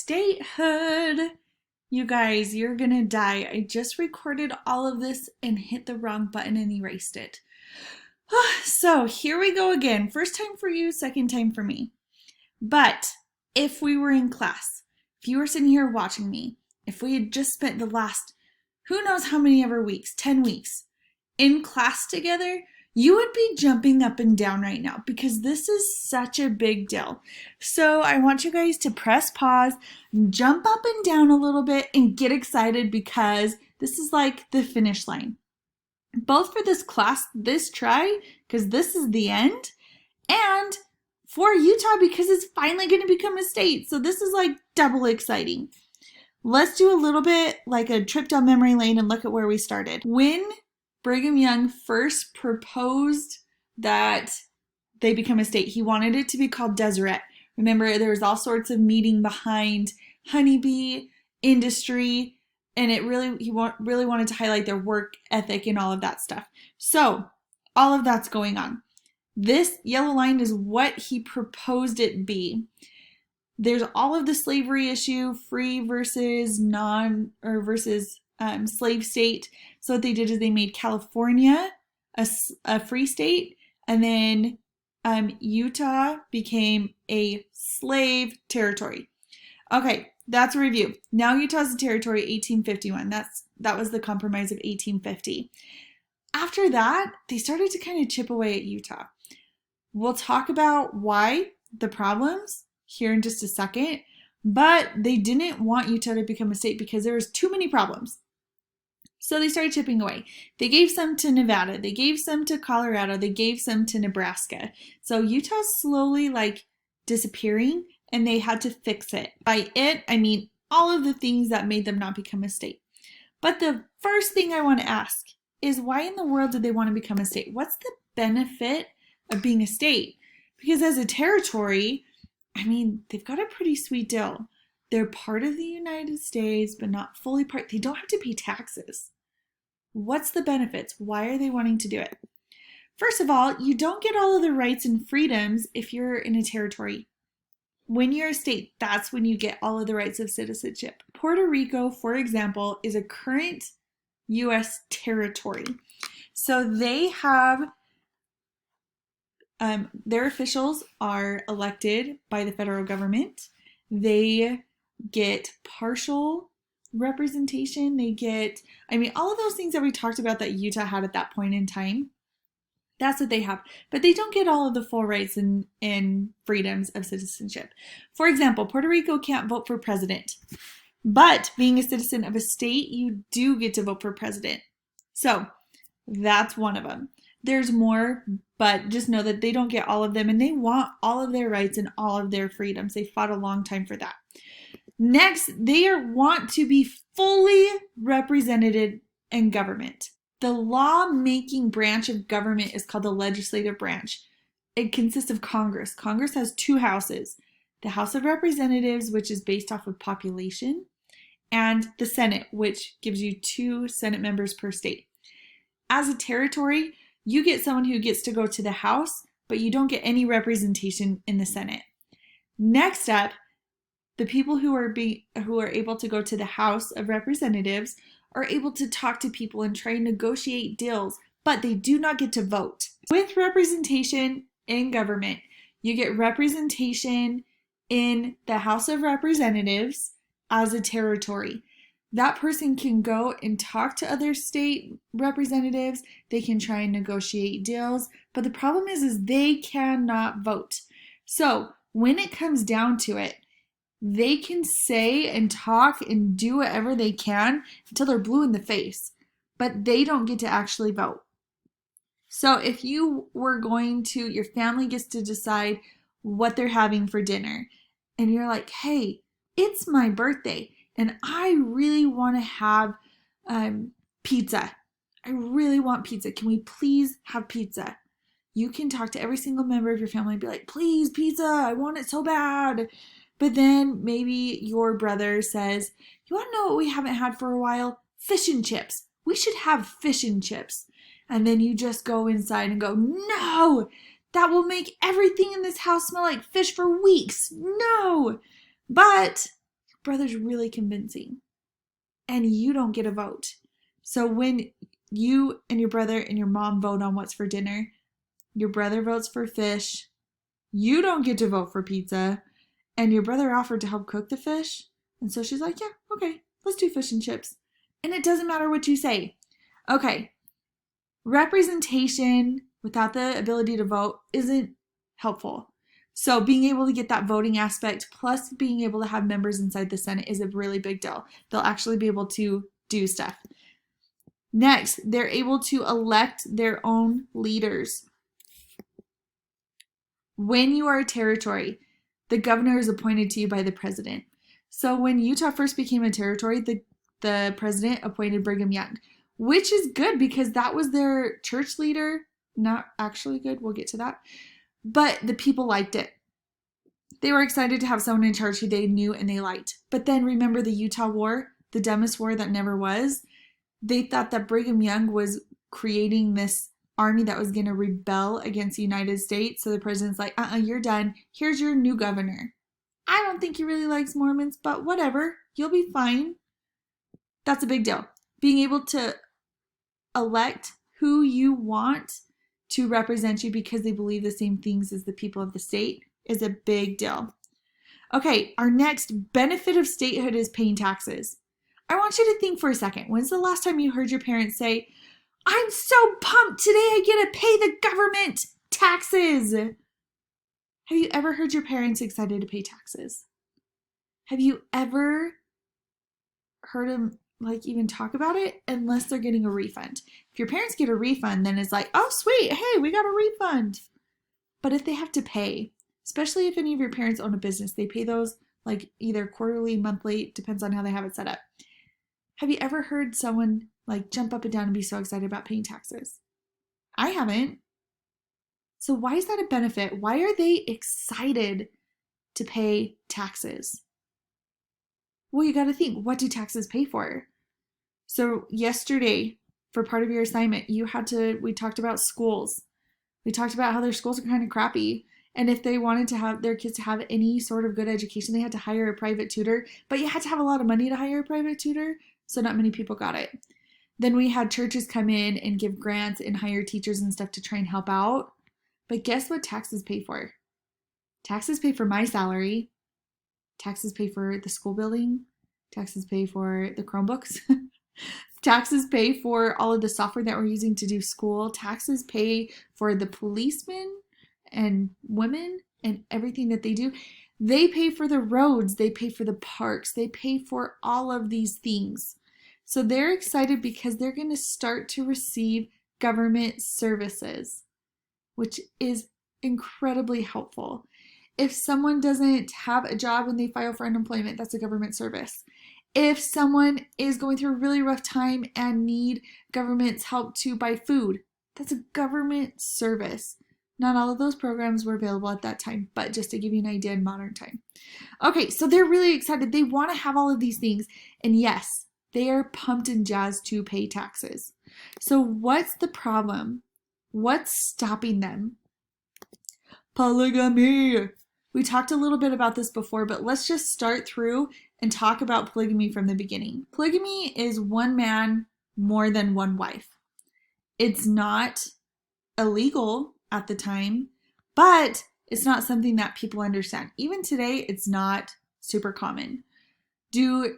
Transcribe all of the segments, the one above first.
Statehood. You guys, you're gonna die. I just recorded all of this and hit the wrong button and erased it. So here we go again. First time for you, second time for me. But if we were in class, if you were sitting here watching me, if we had just spent the last, who knows how many ever weeks, 10 weeks, in class together, you would be jumping up and down right now because this is such a big deal. So I want you guys to press pause, jump up and down a little bit, and get excited because this is like the finish line. Both for this class, this try, because this is the end, and for Utah because it's finally going to become a state. So this is like double exciting. Let's do a little bit like a trip down memory lane and look at where we started. When Brigham Young first proposed that they become a state, he wanted it to be called Deseret. Remember, there was all sorts of meeting behind honeybee industry, and he really wanted to highlight their work ethic and all of that stuff. So all of that's going on. This yellow line is what he proposed it be. There's all of the slavery issue, free versus slave state. So what they did is they made California a free state, and then Utah became a slave territory. Okay, that's a review. Now Utah's a territory, 1851. That was the Compromise of 1850. After that, they started to kind of chip away at Utah. We'll talk about why, the problems, here in just a second, but they didn't want Utah to become a state because there was too many problems. So they started chipping away. They gave some to Nevada, they gave some to Colorado, they gave some to Nebraska. So Utah's slowly like disappearing, and they had to fix it. By it, I mean all of the things that made them not become a state. But the first thing I want to ask is, why in the world did they want to become a state? What's the benefit of being a state? Because as a territory, I mean, they've got a pretty sweet deal. They're part of the United States, but not fully part. They don't have to pay taxes. What's the benefits? Why are they wanting to do it? First of all, you don't get all of the rights and freedoms if you're in a territory. When you're a state, that's when you get all of the rights of citizenship. Puerto Rico, for example, is a current U.S. territory. So they have their officials are elected by the federal government. They get partial representation. They get, all of those things that we talked about that Utah had at that point in time. That's what they have. But they don't get all of the full rights and freedoms of citizenship. For example, Puerto Rico can't vote for president. But being a citizen of a state, you do get to vote for president. So that's one of them. There's more, but just know that they don't get all of them, and they want all of their rights and all of their freedoms. They fought a long time for that. Next, they want to be fully represented in government. The law-making branch of government is called the legislative branch. It consists of Congress. Congress has two houses. The House of Representatives, which is based off of population, and the Senate, which gives you 2 Senate members per state. As a territory, you get someone who gets to go to the House, but you don't get any representation in the Senate. Next up, the people who are able to go to the House of Representatives are able to talk to people and try and negotiate deals, but they do not get to vote. With representation in government, you get representation in the House of Representatives as a territory. That person can go and talk to other state representatives. They can try and negotiate deals. But the problem is they cannot vote. So when it comes down to it, they can say and talk and do whatever they can until they're blue in the face. But they don't get to actually vote. So if you were your family gets to decide what they're having for dinner. And you're like, hey, it's my birthday, and I really want to have pizza. I really want pizza. Can we please have pizza? You can talk to every single member of your family and be like, please, pizza, I want it so bad. But then maybe your brother says, you want to know what we haven't had for a while? Fish and chips. We should have fish and chips. And then you just go inside and go, no, that will make everything in this house smell like fish for weeks. No. But brother's really convincing and you don't get a vote. So when you and your brother and your mom vote on what's for dinner, your brother votes for fish, you don't get to vote for pizza, and your brother offered to help cook the fish. And so she's like, yeah, okay, let's do fish and chips. And it doesn't matter what you say. Okay, representation without the ability to vote isn't helpful. So being able to get that voting aspect plus being able to have members inside the Senate is a really big deal. They'll actually be able to do stuff. Next, they're able to elect their own leaders. When you are a territory, the governor is appointed to you by the president. So when Utah first became a territory, the president appointed Brigham Young, which is good because that was their church leader. Not actually good, we'll get to that. But the people liked it. They were excited to have someone in charge who they knew and they liked. But then remember the Utah War, the dumbest war that never was? They thought that Brigham Young was creating this army that was going to rebel against the United States. So the president's like, you're done. Here's your new governor. I don't think he really likes Mormons, but whatever. You'll be fine. That's a big deal. Being able to elect who you want to represent you because they believe the same things as the people of the state is a big deal. Okay, our next benefit of statehood is paying taxes. I want you to think for a second. When's the last time you heard your parents say, I'm so pumped today I get to pay the government taxes? Have you ever heard your parents excited to pay taxes? Have you ever heard them even talk about it unless they're getting a refund? If your parents get a refund, then it's like, oh sweet, hey, we got a refund. But if they have to pay, especially if any of your parents own a business, they pay those either quarterly, monthly, depends on how they have it set up. Have you ever heard someone jump up and down and be so excited about paying taxes? I haven't. So why is that a benefit? Why are they excited to pay taxes? Well, you got to think, what do taxes pay for? So yesterday, for part of your assignment, we talked about schools. We talked about how their schools are kind of crappy. And if they wanted to have their kids to have any sort of good education, they had to hire a private tutor. But you had to have a lot of money to hire a private tutor, so not many people got it. Then we had churches come in and give grants and hire teachers and stuff to try and help out. But guess what taxes pay for? Taxes pay for my salary. Taxes pay for the school building. Taxes pay for the Chromebooks. Taxes pay for all of the software that we're using to do school. Taxes pay for the policemen and women and everything that they do. They pay for the roads. They pay for the parks. They pay for all of these things. So they're excited because they're going to start to receive government services, which is incredibly helpful. If someone doesn't have a job and they file for unemployment, that's a government service. If someone is going through a really rough time and need government's help to buy food, that's a government service. Not all of those programs were available at that time, but just to give you an idea in modern time. Okay, so they're really excited. They want to have all of these things. And yes, they are pumped and jazzed to pay taxes. So what's the problem? What's stopping them? Polygamy. We talked a little bit about this before, but let's just start through and talk about polygamy from the beginning. Polygamy is one man, more than one wife. It's not illegal at the time, but it's not something that people understand. Even today, it's not super common. Do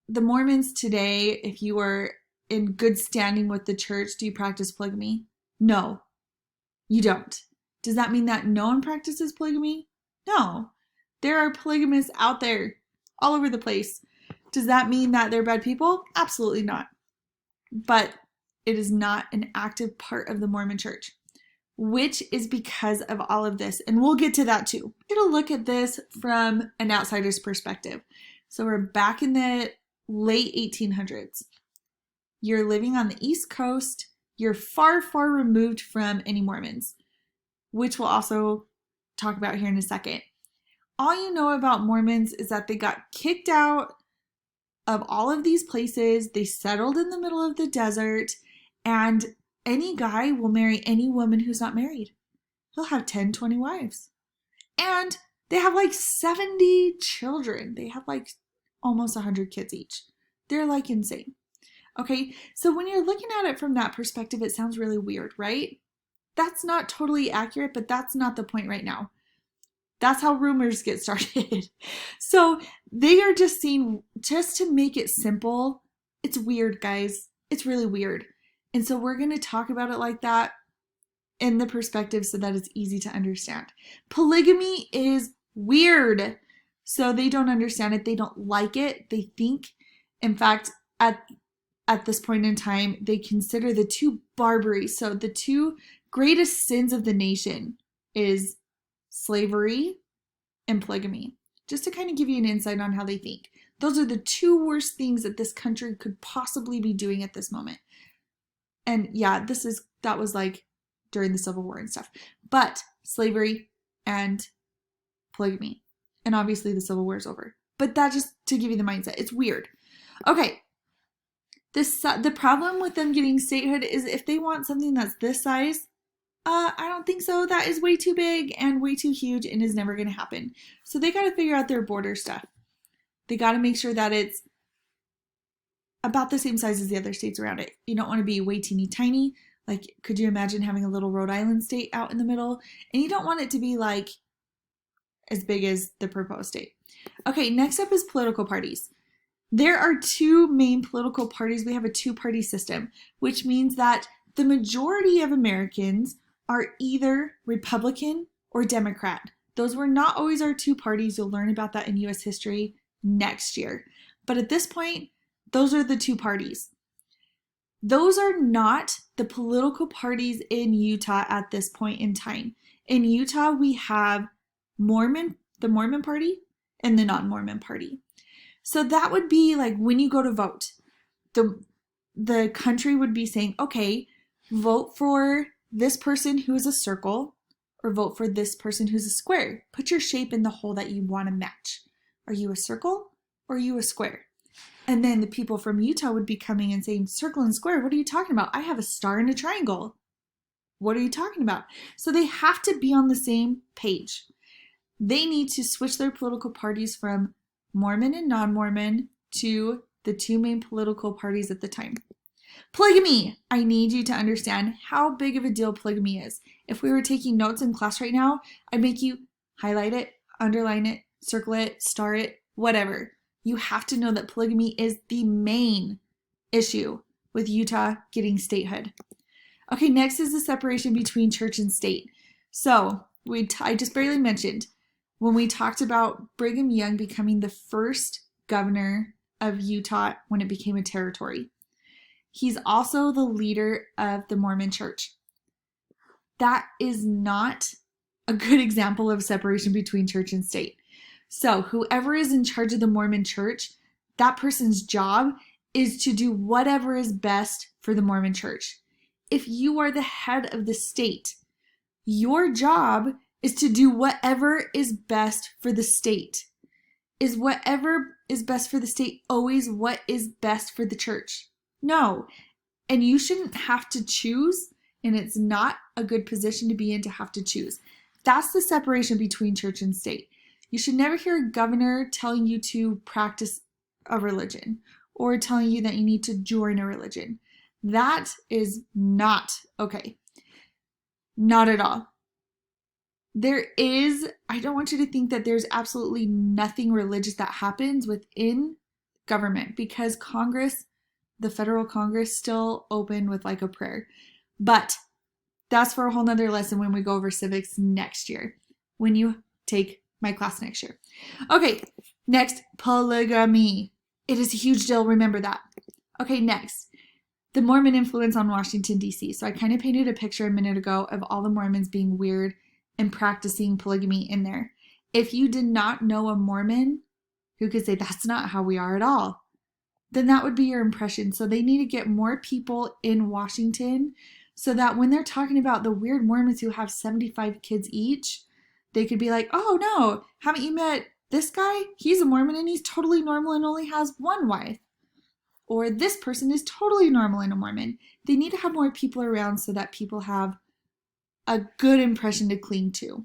the Mormons today, if you are in good standing with the church, do you practice polygamy? No, you don't. Does that mean that no one practices polygamy? No. There are polygamists out there all over the place. Does that mean that they're bad people? Absolutely not. But it is not an active part of the Mormon church, which is because of all of this. And we'll get to that too. We're going to look at this from an outsider's perspective. So we're back in the late 1800s. You're living on the East Coast. You're far, far removed from any Mormons, which we'll also talk about here in a second. All you know about Mormons is that they got kicked out of all of these places. They settled in the middle of the desert, and any guy will marry any woman who's not married. He'll have 10, 20 wives. And they have 70 children. They have almost 100 kids each. They're like insane. Okay, so when you're looking at it from that perspective, it sounds really weird, right? That's not totally accurate, but that's not the point right now. That's how rumors get started. So they are just saying, just to make it simple, it's weird, guys. It's really weird. And so we're going to talk about it like that in the perspective so that it's easy to understand. Polygamy is weird. So they don't understand it. They don't like it. They think, in fact, at this point in time, they consider the two barbaries. So the two greatest sins of the nation is slavery and polygamy. Just to kind of give you an insight on how they think. Those are the two worst things that this country could possibly be doing at this moment. And yeah, that was like during the Civil War and stuff. But slavery and polygamy. And obviously the Civil War is over. But that just to give you the mindset. It's weird. Okay. The problem with them getting statehood is if they want something that's this size, I don't think so. That is way too big and way too huge and is never going to happen. So they got to figure out their border stuff. They got to make sure that it's about the same size as the other states around it. You don't want to be way teeny tiny. Like, could you imagine having a little Rhode Island state out in the middle? And you don't want it to be like as big as the proposed state. Okay, next up is political parties. There are two main political parties. We have a two-party system, which means that the majority of Americans are either Republican or Democrat. Those were not always our two parties. You'll learn about that in U.S. history next year. But at this point, those are the two parties. Those are not the political parties in Utah at this point in time. In Utah, we have the Mormon Party and the non-Mormon Party. So that would be like when you go to vote, the country would be saying, okay, vote for this person who is a circle or vote for this person who's a square. Put your shape in the hole that you want to match. Are you a circle or are you a square? And then the people from Utah would be coming and saying, circle and square, what are you talking about? I have a star and a triangle. What are you talking about? So they have to be on the same page. They need to switch their political parties from Mormon and non-Mormon to the two main political parties at the time. Polygamy. I need you to understand how big of a deal polygamy is. If we were taking notes in class right now, I'd make you highlight it, underline it, circle it, star it, whatever. You have to know that polygamy is the main issue with Utah getting statehood. Okay, next is the separation between church and state. So I just barely mentioned when we talked about Brigham Young becoming the first governor of Utah when it became a territory. He's also the leader of the Mormon Church. That is not a good example of separation between church and state. So whoever is in charge of the Mormon Church, that person's job is to do whatever is best for the Mormon Church. If you are the head of the state, your job is to do whatever is best for the state. Is whatever is best for the state always what is best for the church? No. And you shouldn't have to choose, and it's not a good position to be in to have to choose. That's the separation between church and state. You should never hear a governor telling you to practice a religion or telling you that you need to join a religion. That is not okay. Not at all. I don't want you to think that there's absolutely nothing religious that happens within government because Congress, the federal Congress, still open with like a prayer. But that's for a whole nother lesson when we go over civics next year, when you take my class next year. Okay, next, polygamy. It is a huge deal, remember that. Okay, next, the Mormon influence on Washington, D.C. So I kind of painted a picture a minute ago of all the Mormons being weird and practicing polygamy in there. If you did not know a Mormon who could say that's not how we are at all, then that would be your impression. So they need to get more people in Washington so that when they're talking about the weird Mormons who have 75 kids each, they could be like, oh no, haven't you met this guy? He's a Mormon and he's totally normal and only has one wife. Or this person is totally normal and a Mormon. They need to have more people around so that people have a good impression to cling to.